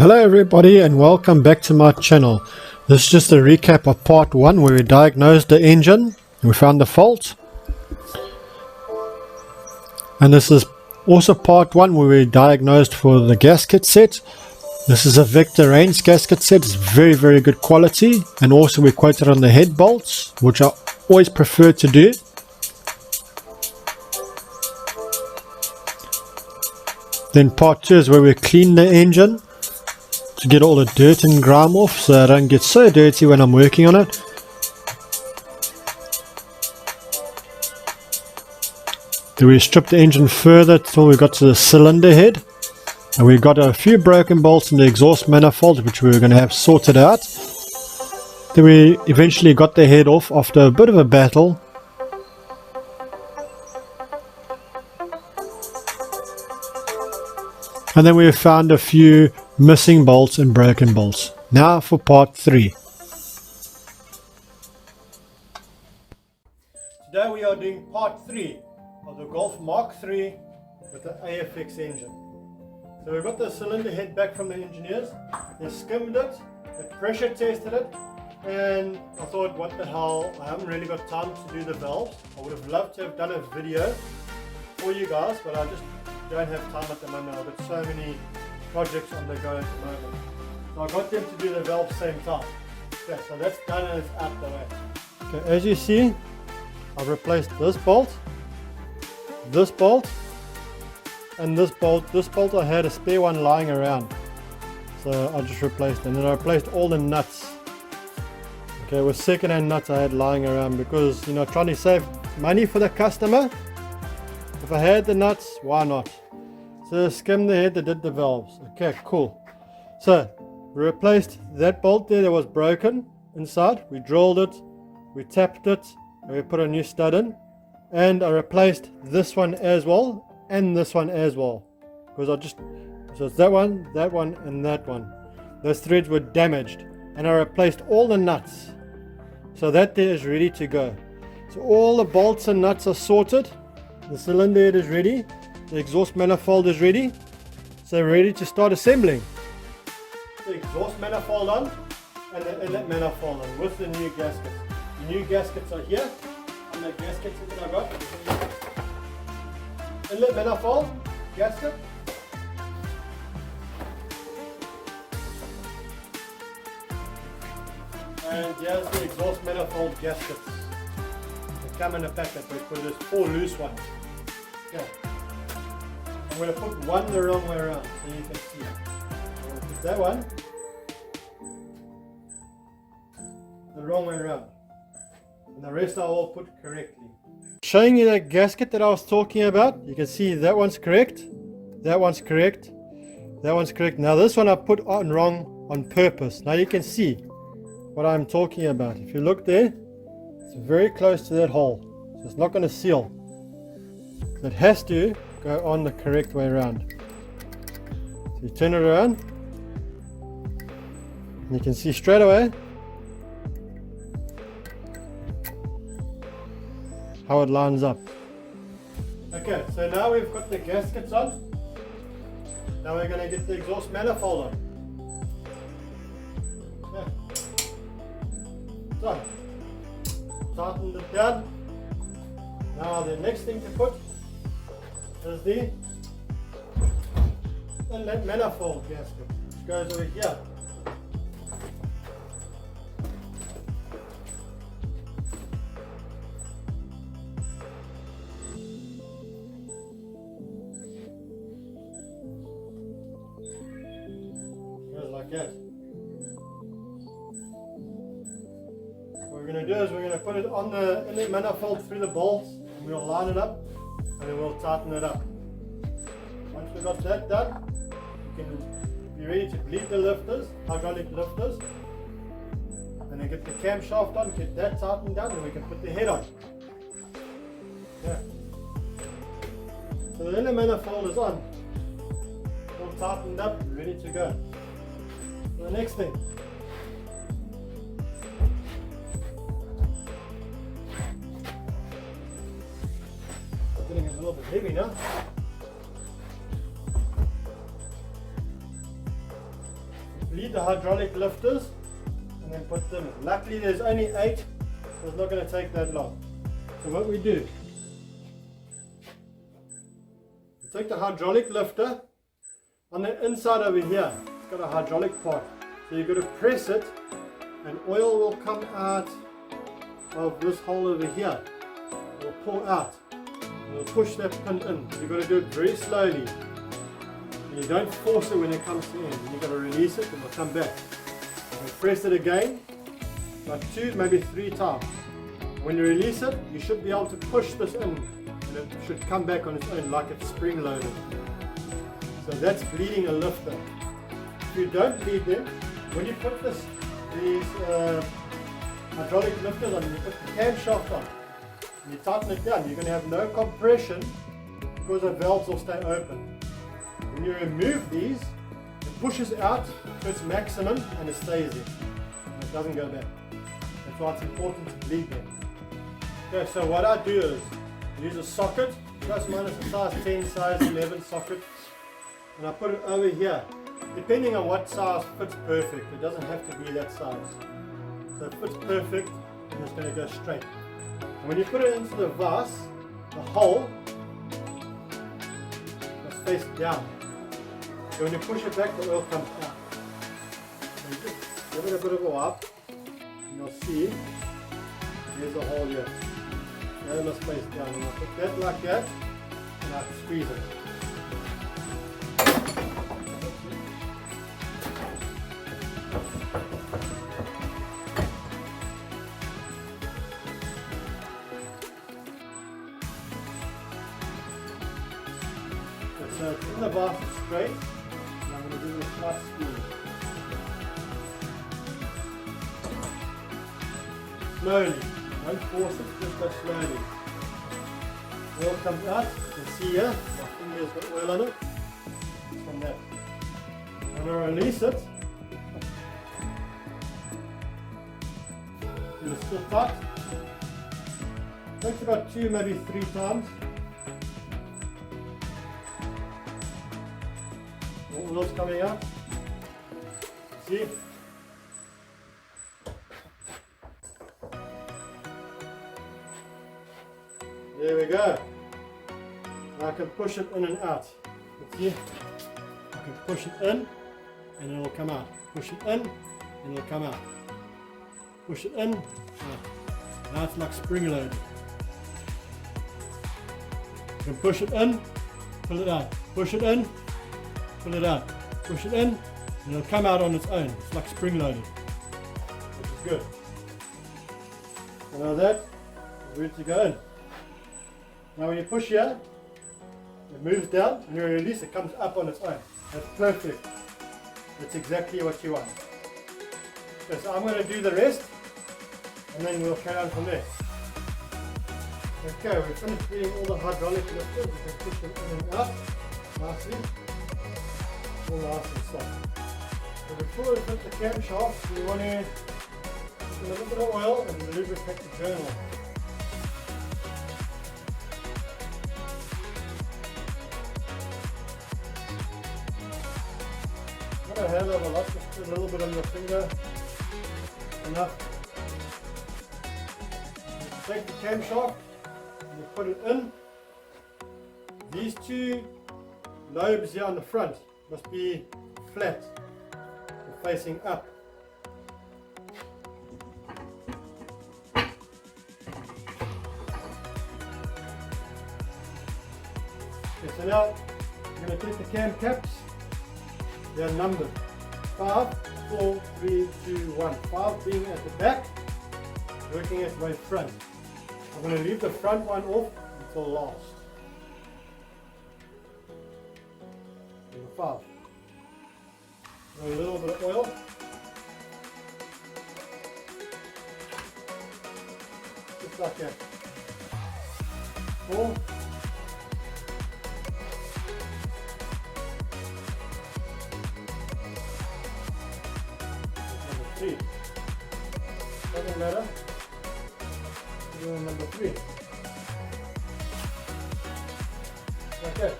Hello everybody and welcome back to my channel. This is just a recap of part 1 where we diagnosed the engine, we found the fault. And this is also part 1 where we diagnosed for the gasket set. This is a Vector Range gasket set. It's very good quality, and also we quoted on the head bolts, which I always prefer to do. Then part 2 is where we clean the engine to get all the dirt and grime off, so I don't get so dirty when I'm working on it. Then we stripped the engine further till we got to the cylinder head, and we got a few broken bolts in the exhaust manifold which we were going to have sorted out. Then we eventually got the head off after a bit of a battle. And then we found a few missing bolts and broken bolts. Now for part 3. Today we are doing part 3 of the Golf Mark III with the AFX engine. So we've got the cylinder head back from the engineers. They skimmed it, they pressure tested it, and I thought, what the hell, I haven't really got time to do the valves. I would have loved to have done a video for you guys, but I just don't have time at the moment. I've got so many projects on the go at the moment. So I got them to do the valve same time. Okay, so that's done and it's out the way. Okay, as you see, I've replaced this bolt, and this bolt. This bolt I had a spare one lying around, so I just replaced it. And then I replaced all the nuts. Okay, with second-hand nuts I had lying around because, you know, trying to save money for the customer. If I had the nuts, why not? So skimmed the head, they did the valves. Okay, cool. So we replaced that bolt there that was broken inside. We drilled it, we tapped it, and we put a new stud in. And I replaced this one as well, and this one as well. Because so it's that one, and that one. Those threads were damaged. And I replaced all the nuts. So that there is ready to go. So all the bolts and nuts are sorted. The cylinder head is ready, the exhaust manifold is ready, so we're ready to start assembling. The exhaust manifold on and the inlet manifold on with the new gaskets. The new gaskets are here, and the gaskets that I got. Inlet manifold, gasket. And here's the exhaust manifold gaskets. They come in a packet, but there's 4 loose ones. Okay. I'm going to put one the wrong way around so you can see. I'm going to put that one the wrong way around. And the rest I will put correctly. Showing you that gasket that I was talking about. You can see that one's correct. That one's correct. That one's correct. Now this one I put on wrong on purpose. Now you can see what I'm talking about. If you look there, it's very close to that hole. So it's not going to seal. It has to go on the correct way around. So you turn it around, and you can see straight away how it lines up. Okay, so now we've got the gaskets on. Now we're going to get the exhaust manifold on. Okay. So, tighten it down. Now the next thing to put is the inlet manifold gasket, which goes over here. Goes like that. What we're going to do is we're going to put it on the inlet manifold through the bolts, and we'll line it up. And then we'll tighten it up. Once we've got that done, you can be ready to bleed the lifters, hydraulic lifters, and then get the camshaft on, get that tightened down, and we can put the head on. Yeah. So the inner manifold is on, all tightened up, ready to go. So the next thing. Getting a little bit heavy now. bleed the hydraulic lifters and then put them in. Luckily there's only 8, so it's not going to take that long. So what we do, we take the hydraulic lifter. On the inside over here, it's got a hydraulic part. So you've got to press it and oil will come out of this hole over here. It will pour out. It will push that pin in. You've got to do it very slowly. And you don't force it when it comes to end. You've got to release it and it will come back. And press it again, about 2, maybe 3 times. When you release it, you should be able to push this in and it should come back on its own like it's spring loaded. So that's bleeding a lifter. If you don't bleed them, when you put these hydraulic lifters on, you put the camshaft on, and you tighten it down, you're going to have no compression because the valves will stay open. When you remove these, it pushes out to its maximum and it stays there. And it doesn't go back. That's why it's important to bleed them. Okay, so what I do is use a socket, plus minus a size 10, size 11 socket. And I put it over here. Depending on what size fits perfect, it doesn't have to be that size. So it fits perfect and it's going to go straight. And when you put it into the vase, the hole must face down. So when you push it back, the oil comes out. So you just give it a bit of a wipe and you'll see there's a hole here. Now it must face down. And I put that like that and I can squeeze it. So it's in the vase straight, and I'm going to do a slight squeeze. Slowly, don't force it, just go slowly. Oil comes out, you can see here, my finger's got oil on it. It's from that. I'm going to release it. And it's still tight. Takes about 2, maybe 3 times. Oil's coming out. See? There we go. Now I can push it in and out. See? I can push it in and it'll come out. Push it in and it'll come out. Push it in. Now it's like spring loaded. You can push it in, pull it out. Push it in, pull it out, push it in, and it'll come out on its own. It's like spring loaded, which is good. So now that is ready to go in. Now when you push here, it moves down, and you release, it comes up on its own. That's perfect. That's exactly what you want. Okay, so I'm going to do the rest, and then we'll carry on from there. Okay, we've finished doing all the hydraulic lifters. You can push them in and out nicely. All nice and soft. So before we put the camshaft, we want to put a little bit of oil and lubricate the journal. Not a hell of a lot, just put a little bit on your finger. Enough. You take the camshaft and you put it in. These 2 lobes here on the front must be flat or facing up. Okay, so now I'm going to take the cam caps. They are numbered 5, 4, 3, 2, 1. 5 being at the back, working its way front. I'm going to leave the front one off until last. Number 5. A little bit of oil. Just like that. 4. Number 3. Doesn't matter. Number 3. Like that.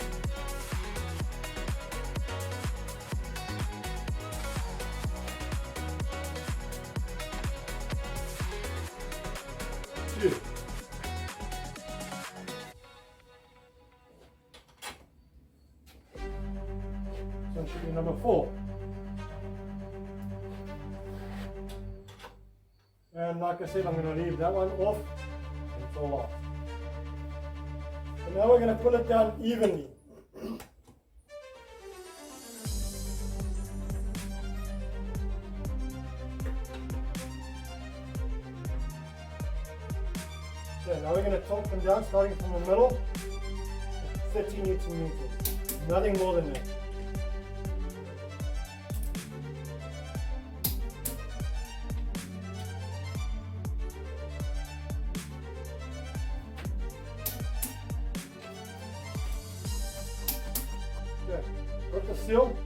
one should be number 4. And like I said, I'm going to leave that one off until last. So now we're going to pull it down evenly. Okay, now we're going to torque them down starting from the middle, 30 Newton meters, nothing more than that. Okay, put the seal.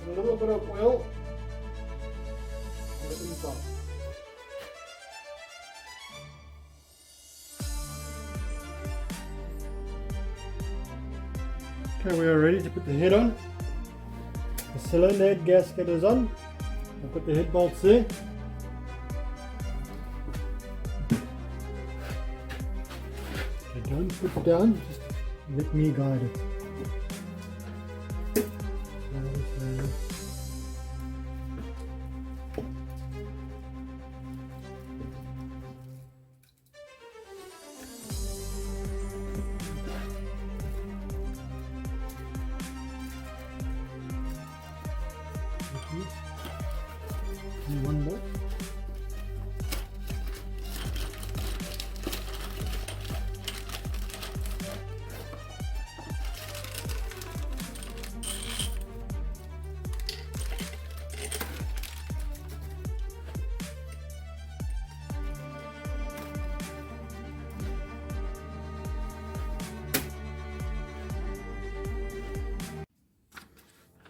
A little bit of oil on the inside. Okay, we are ready to put the head on. The cylinder head gasket is on. I'll put the head bolts there. Okay, don't put it down, just let me guide it. One more.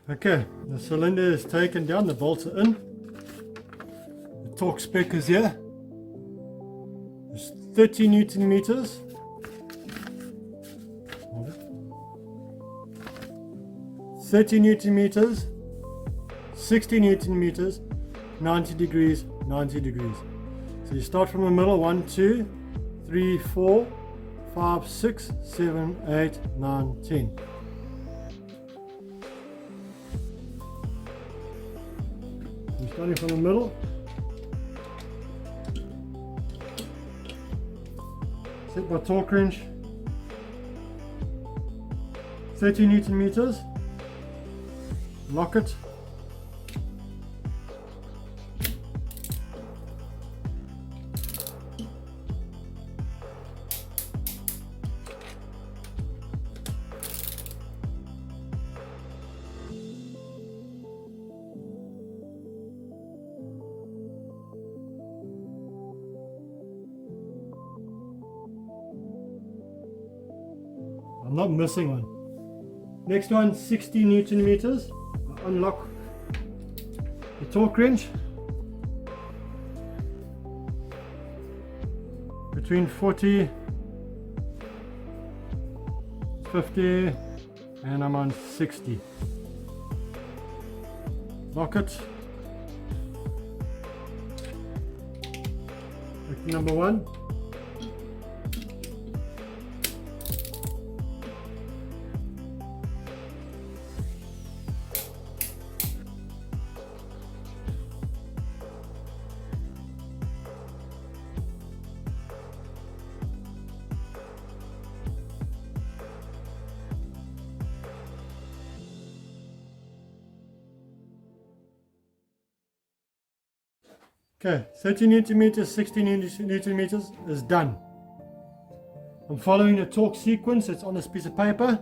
Okay, the cylinder is taken down, the bolts are in. The torque spec is here. It's 30 Newton meters. 30 Newton meters, 60 Newton meters, 90 degrees, 90 degrees. So you start from the middle, 1, 2, 3, 4, 5, 6, 7, 8, 9, 10. You're starting from the middle. Set by torque wrench. 30 Newton meters. Lock it. I'm not missing one. Next one, 60 Newton meters. Unlock the torque wrench between 40, 50, and I'm on 60. Lock it. Pick number 1. Okay, 30 Newton meters, 60 Newton meters is done. I'm following the torque sequence, it's on this piece of paper.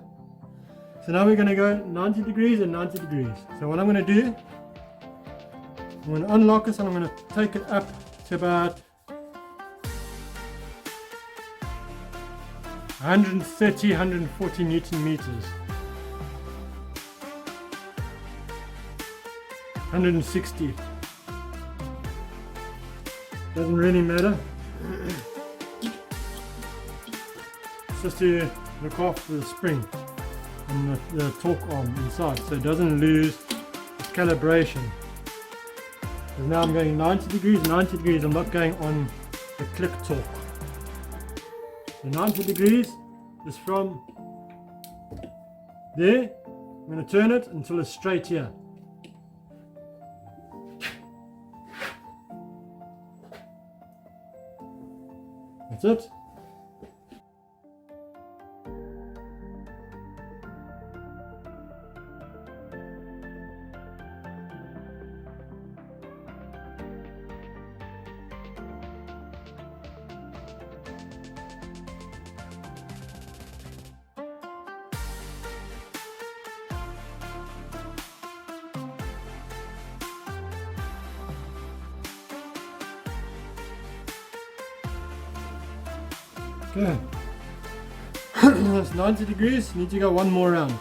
So now we're going to go 90 degrees and 90 degrees. So what I'm going to do, I'm going to unlock this and I'm going to take it up to about 130, 140 Newton meters. 160. Doesn't really matter. It's just to look after the spring and the torque arm inside so it doesn't lose its calibration. Because now I'm going 90 degrees, 90 degrees, I'm not going on the click torque. So 90 degrees is from there. I'm going to turn it until it's straight here. That's it. Okay. That's 90 degrees. Need to go one more round.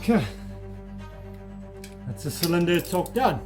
Okay, that's the cylinder torque done.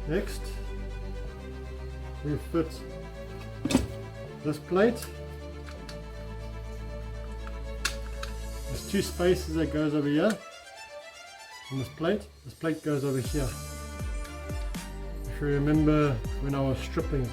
Next, we fit this plate. There's two spaces that goes over here on this plate. This plate goes over here. If you remember when I was stripping it.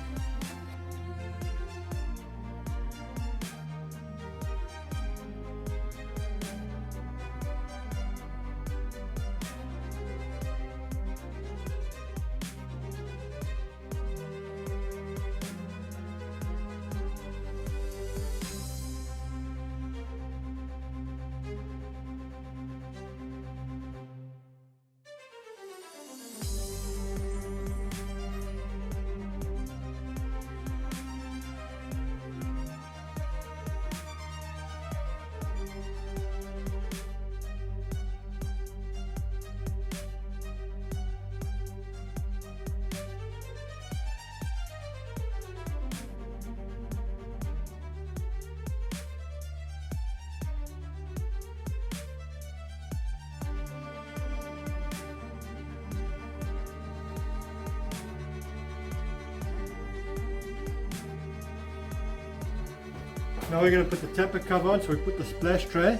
Now we're going to put the tapper cover on, so we put the splash tray.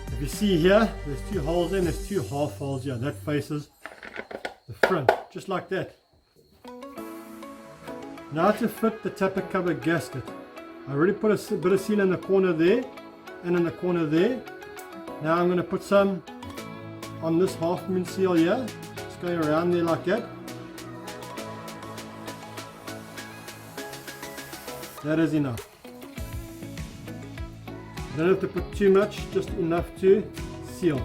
If you see here, there's two holes in, there's two half holes here. That faces the front, just like that. Now to fit the tapper cover gasket. I already put a bit of seal in the corner there and in the corner there. Now I'm going to put some on this half moon seal here. Just going around there like that. That is enough. You don't have to put too much, just enough to seal.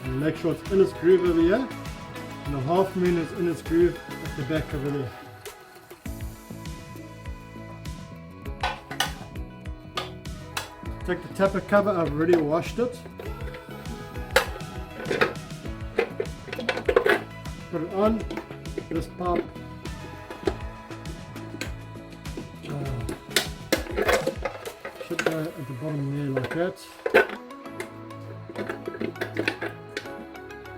And make sure it's in its groove over here, and the half moon is in its groove at the back over there. Take the tapper cover, I've already washed it. Put it on. This pump should go at the bottom there like that,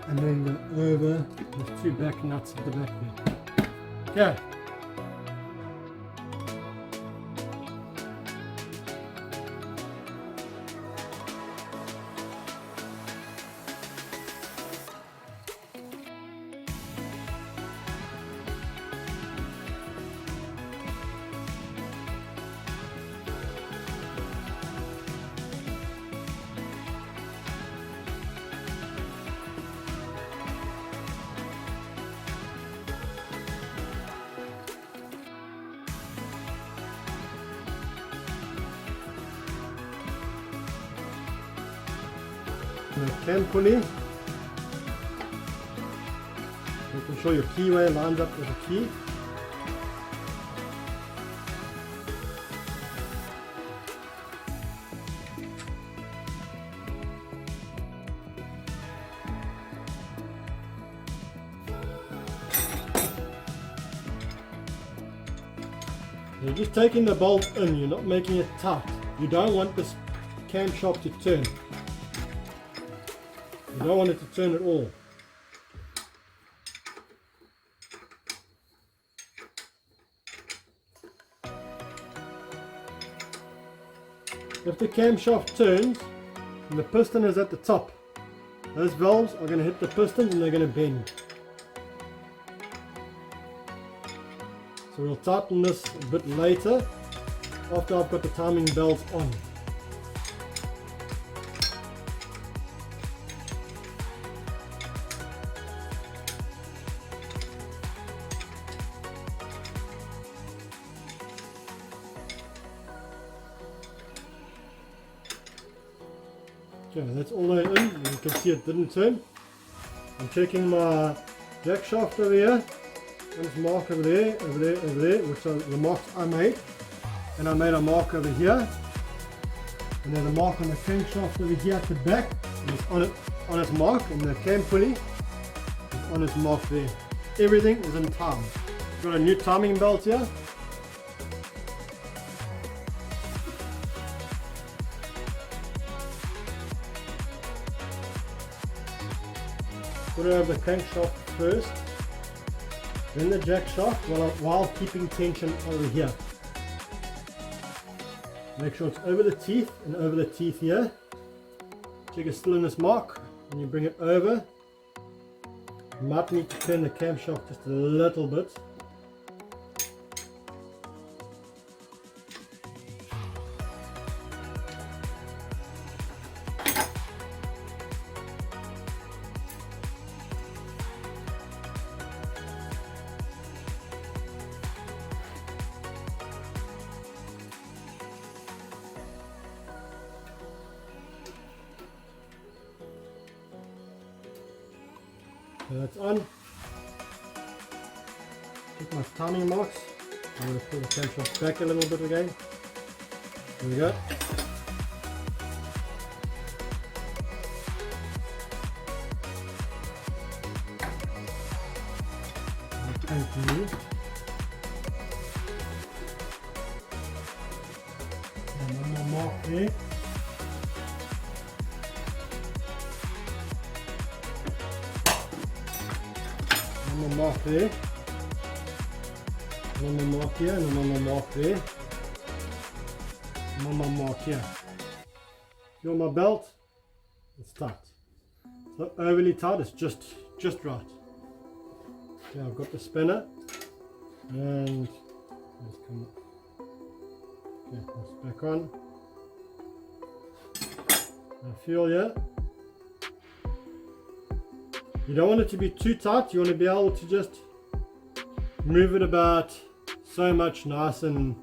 and then go over with two back nuts at the back there. Okay. the cam pulley. Making sure your keyway lines up with the key. You're just taking the bolt in, you're not making it tight. You don't want this camshaft to turn. You don't want it to turn at all. If the camshaft turns and the piston is at the top, those valves are going to hit the pistons and they're going to bend. So we'll tighten this a bit later after I've got the timing belts on. Okay, that's all the way in. You can see it didn't turn. I'm checking my jack shaft over here. There's a mark over there, over there, over there, which are the marks I made. And I made a mark over here. And then a mark on the crankshaft over here at the back. And it's on its mark, and the cam pulley is on its mark there. Everything is in time. Got a new timing belt here. Put it over the crankshaft first, then the jack shaft while keeping tension over here. Make sure it's over the teeth and over the teeth here. Check it's still in this mark, and you bring it over. You might need to turn the camshaft just a little bit. So that's on. Check my timing marks. I'm going to pull the camshaft back a little bit again. There we go. Continue. And one more mark there. One more mark there, one more mark here, and one more mark there, one more mark here. Feel my belt? It's tight. It's not overly tight, it's just right. Okay, I've got the spinner, and let's come up. Okay, that's back on. Now feel here. You don't want it to be too tight, you want to be able to just move it about so much nice and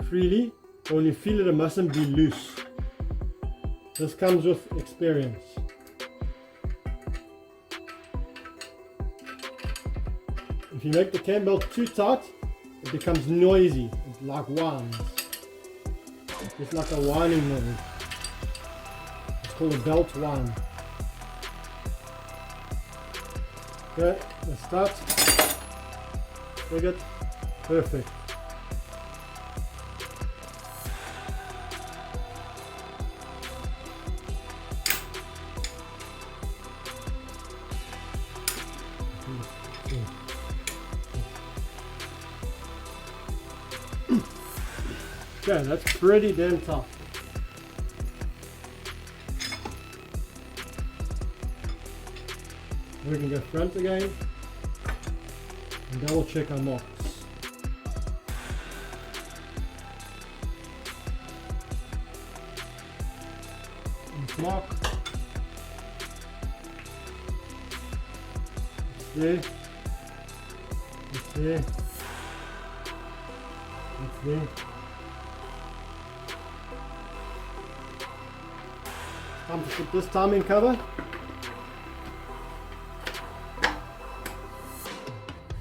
freely. But when you feel it, it mustn't be loose. This comes with experience. If you make the cam belt too tight, it becomes noisy. It like whines. It's like a whining noise. It's called a belt whine. Okay, let's start. Take it. Perfect. Okay, that's pretty damn tough. We can go front again and double check our marks. Mark. It's there. It's there. It's there. Time to put this timing cover.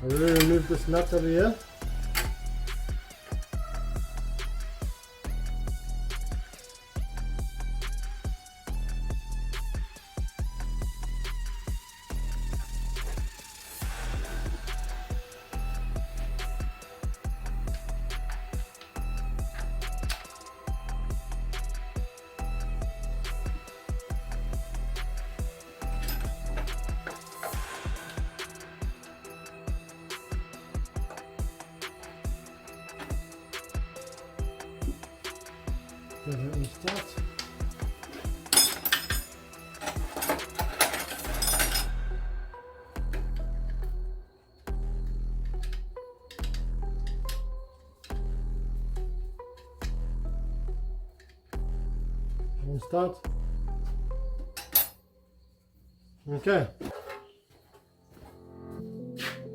I really remove this nut over here. Give it a start. And start. Okay.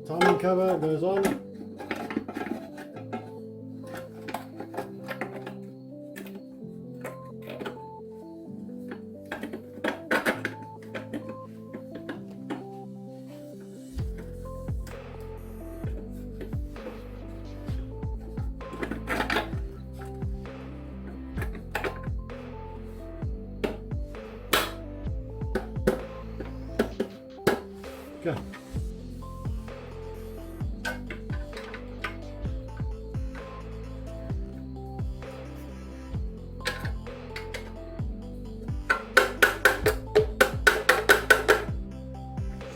Timing cover goes on. Okay.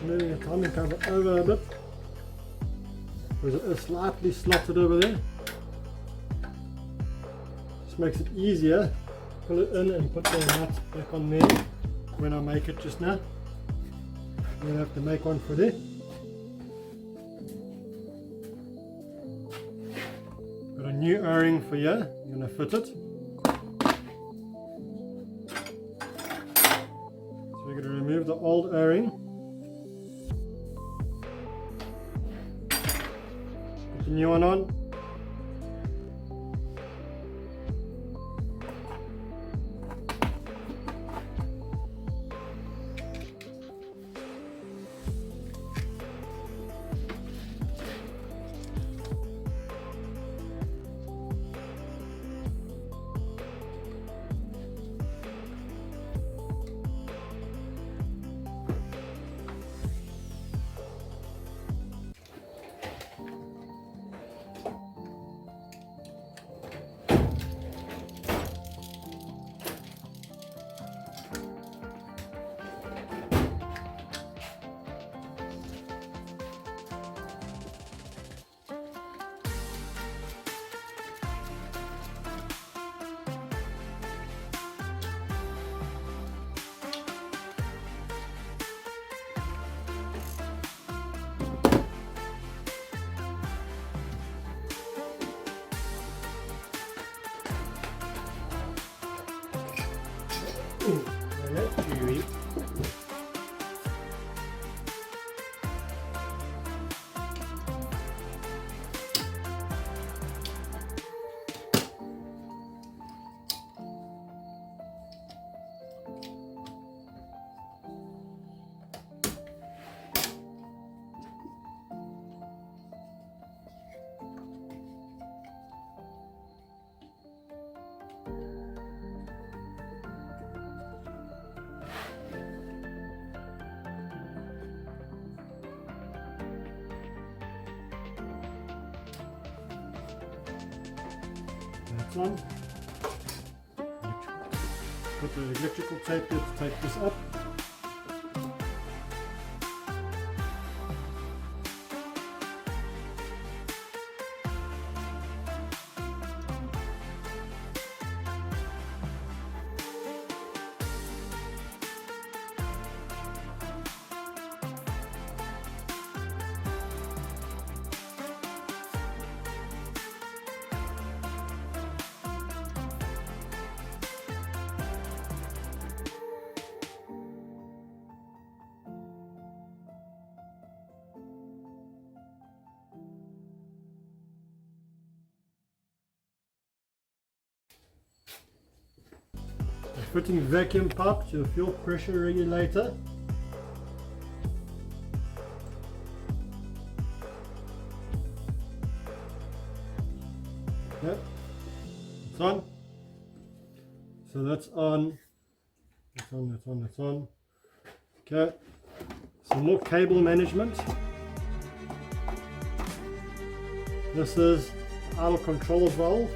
Moving the timing cover over a bit because it is slightly slotted over there. This makes it easier. Pull it in and put the nut back on there when I make it just now. I'm going to have to make one for there. Got a new O-ring for here. I'm going to fit it. So we're going to remove the old O-ring. Put the new one on. That's on. Put the electrical tape here to take this up. fitting vacuum pipe to a fuel pressure regulator. Okay, it's on. So that's on. That's on, that's on, that's on. Okay, some more cable management. This is the idle control valve.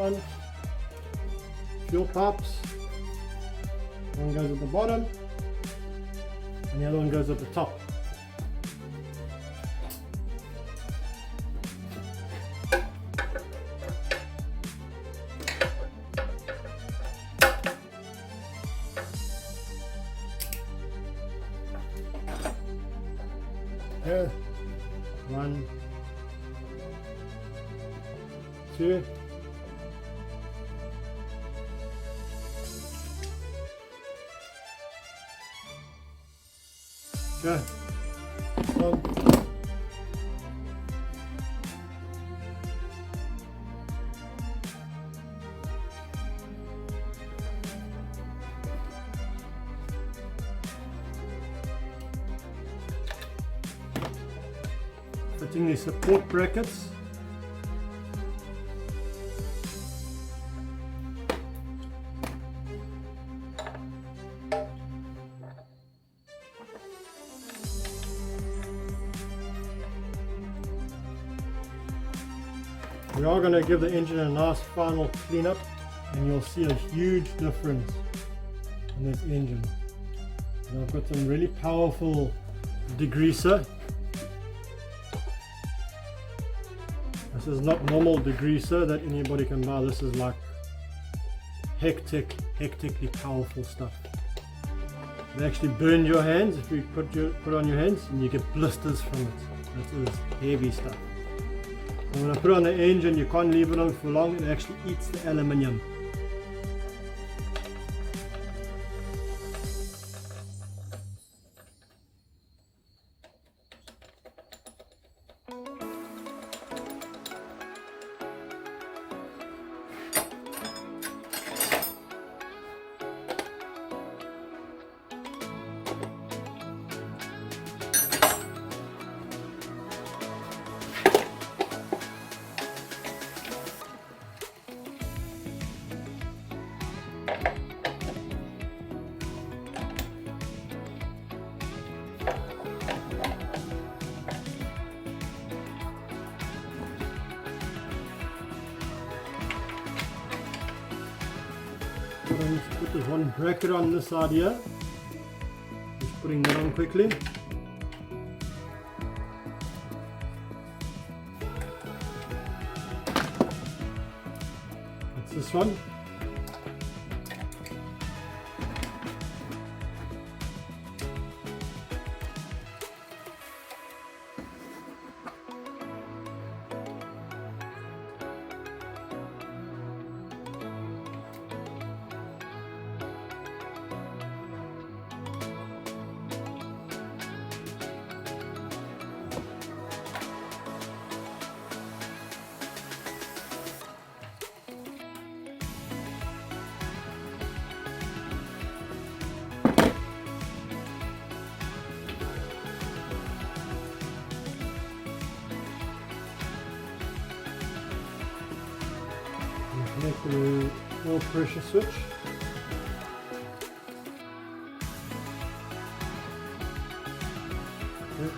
On. Fuel pipes, one goes at the bottom and the other one goes at the top. Okay, 1, 2. Okay. So, fitting the support brackets. We are going to give the engine a nice final cleanup and you'll see a huge difference in this engine. And I've got some really powerful degreaser. This is not normal degreaser that anybody can buy. This is like hectically powerful stuff. It actually burn your hands if you put on your hands, and you get blisters from it. That is heavy stuff. And when I put it on the engine, you can't leave it on for long. It actually eats the aluminium. I need to put this one bracket on this side here. Just putting that on quickly. That's this one. Connect the oil pressure switch. Okay.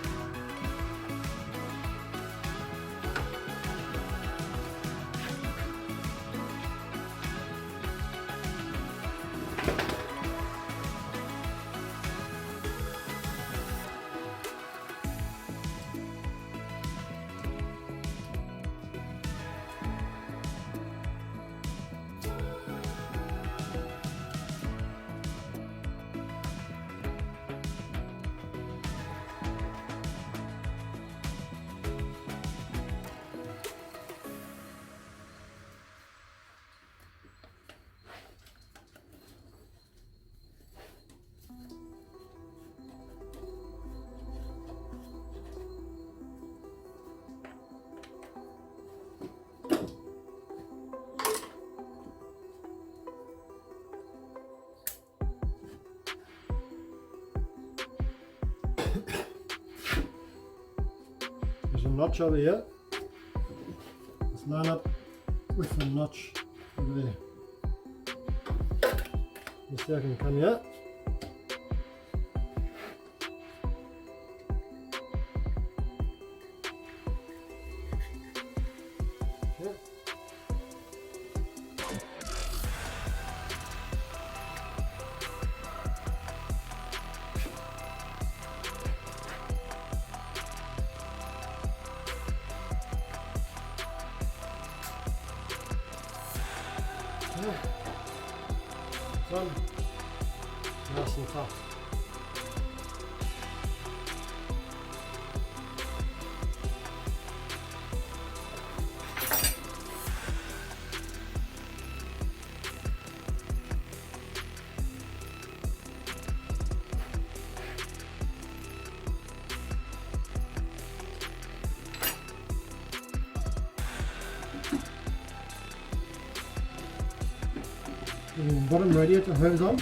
notch over here. Let's line up with the notch over there. You see I can come here. Okay. Done. Nice and tough. Bottom radiator hose on.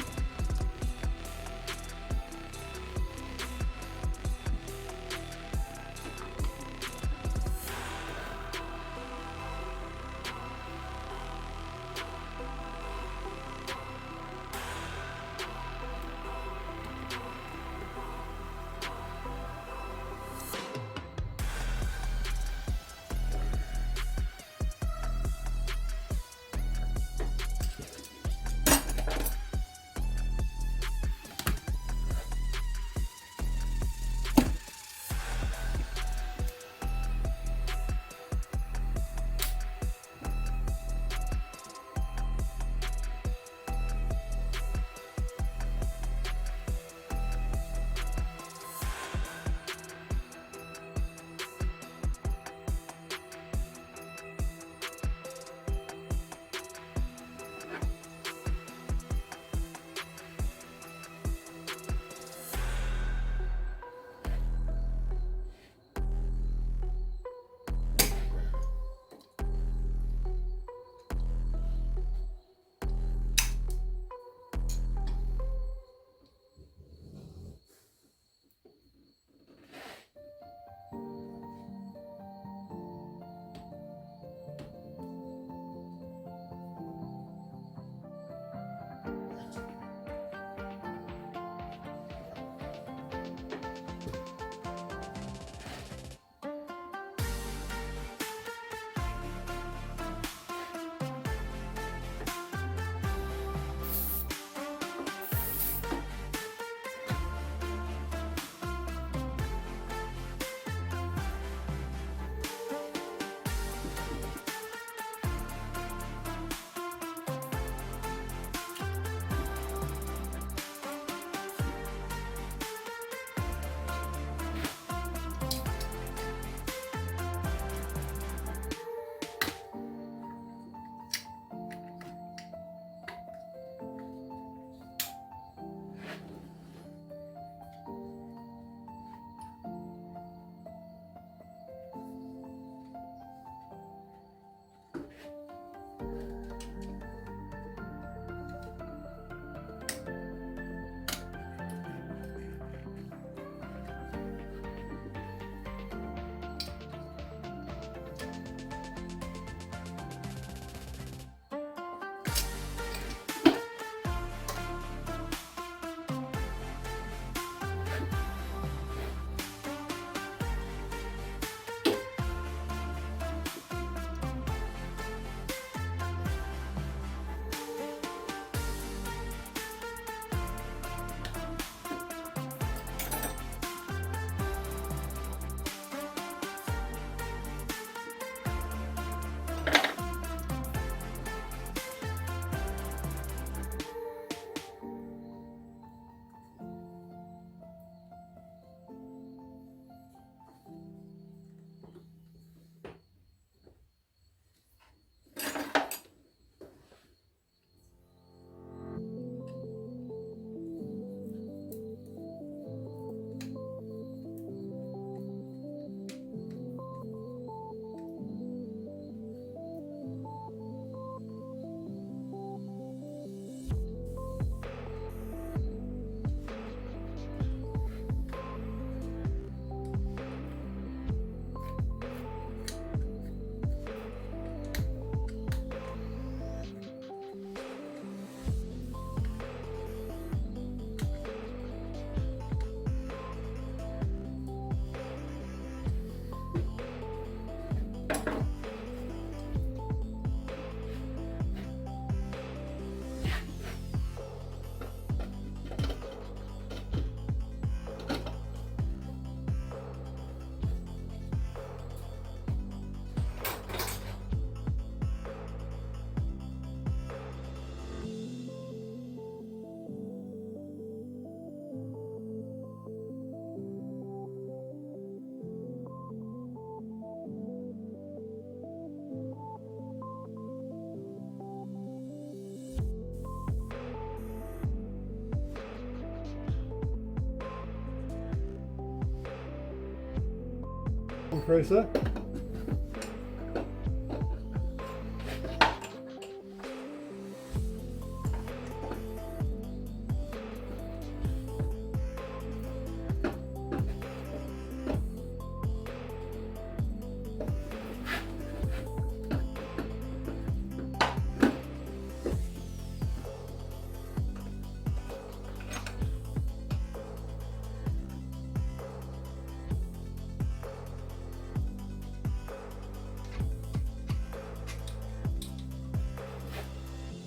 compressor.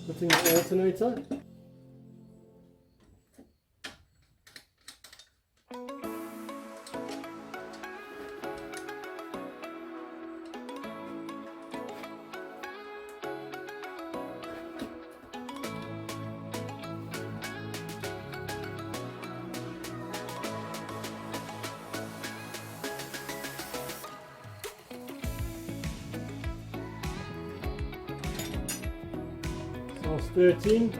Putting the alternator. Source 13.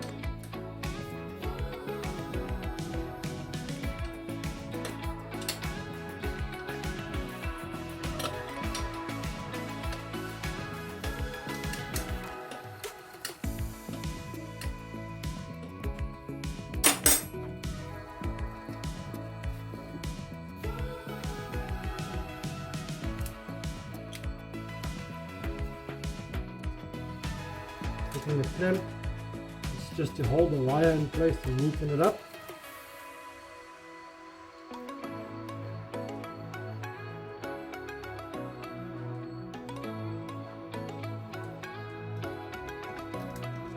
Putting the clamp. It's just to hold the wire in place and neaten it up.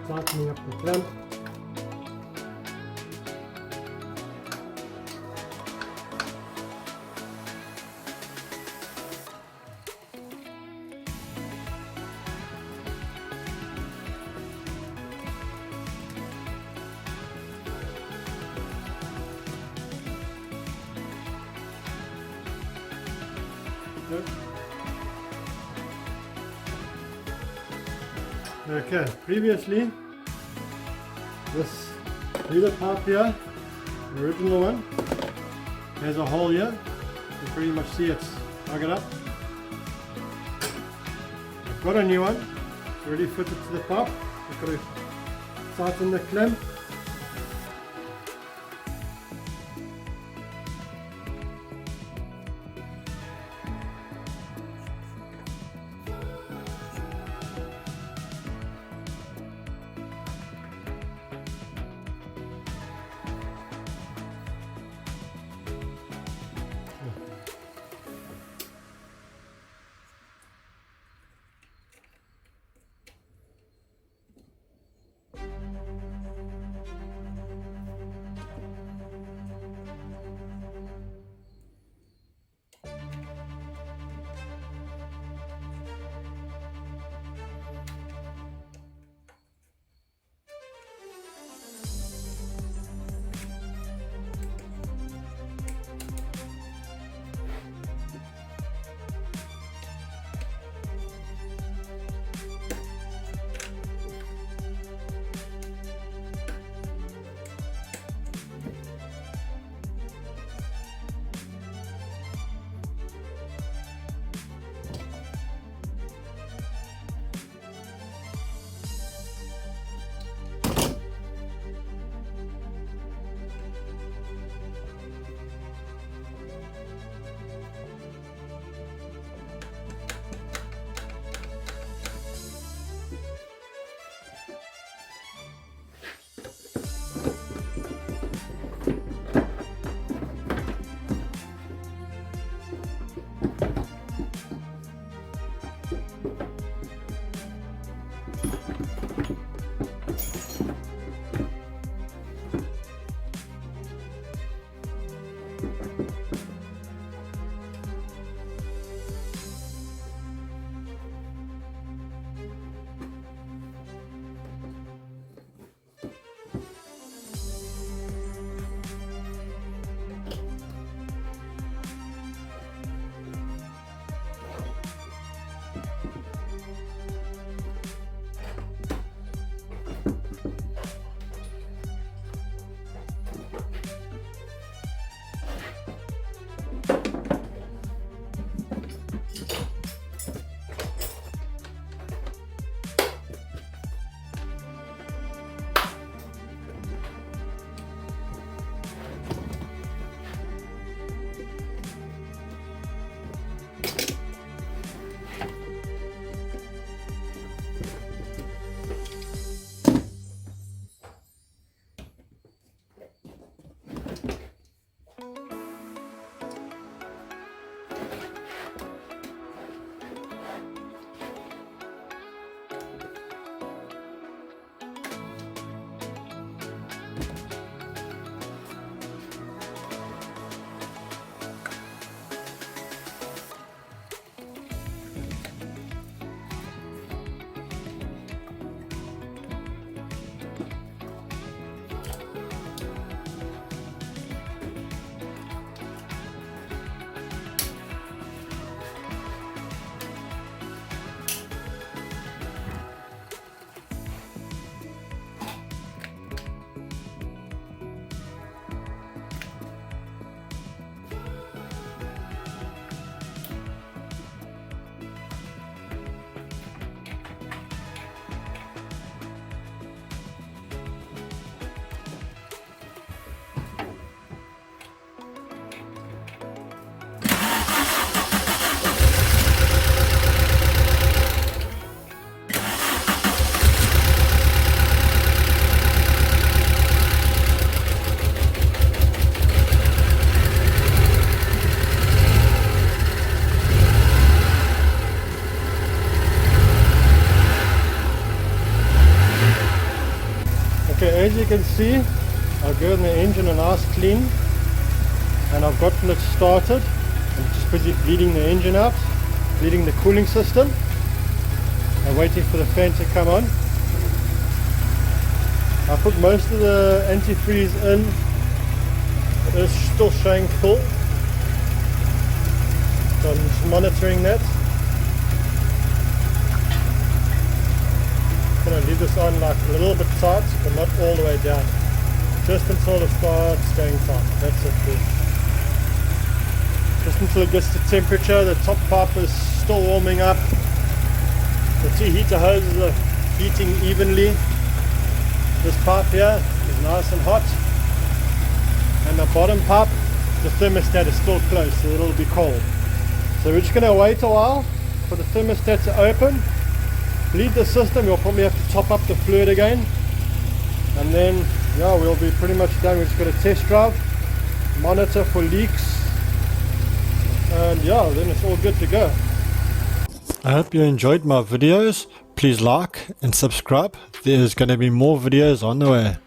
Tightening up the clamp. Okay, previously this leader pipe here, the original one, has a hole here. You can pretty much see it's dug up. I've got a new one, it's already fitted to the pipe. I've got to tighten the clamp. you can see, I've given the engine a nice clean and I've gotten it started. I'm just busy bleeding the engine out, bleeding the cooling system and waiting for the fan to come on. I put most of the antifreeze in. It is still showing full, so I'm just monitoring that. I'm going to leave this on like a little bit tight, but not all the way down. Just until it starts going tight. That's it. Just until it gets to temperature. The top pipe is still warming up. The two heater hoses are heating evenly. This pipe here is nice and hot. And the bottom pipe, the thermostat is still closed, so it'll be cold. So we're just going to wait a while for the thermostat to open. Bleed the system. We'll probably have to top up the fluid again, and then yeah, we'll be pretty much done. We're just going to test drive, monitor for leaks, and yeah, then it's all good to go. I hope you enjoyed my videos. Please like and subscribe. There's going to be more videos on the way.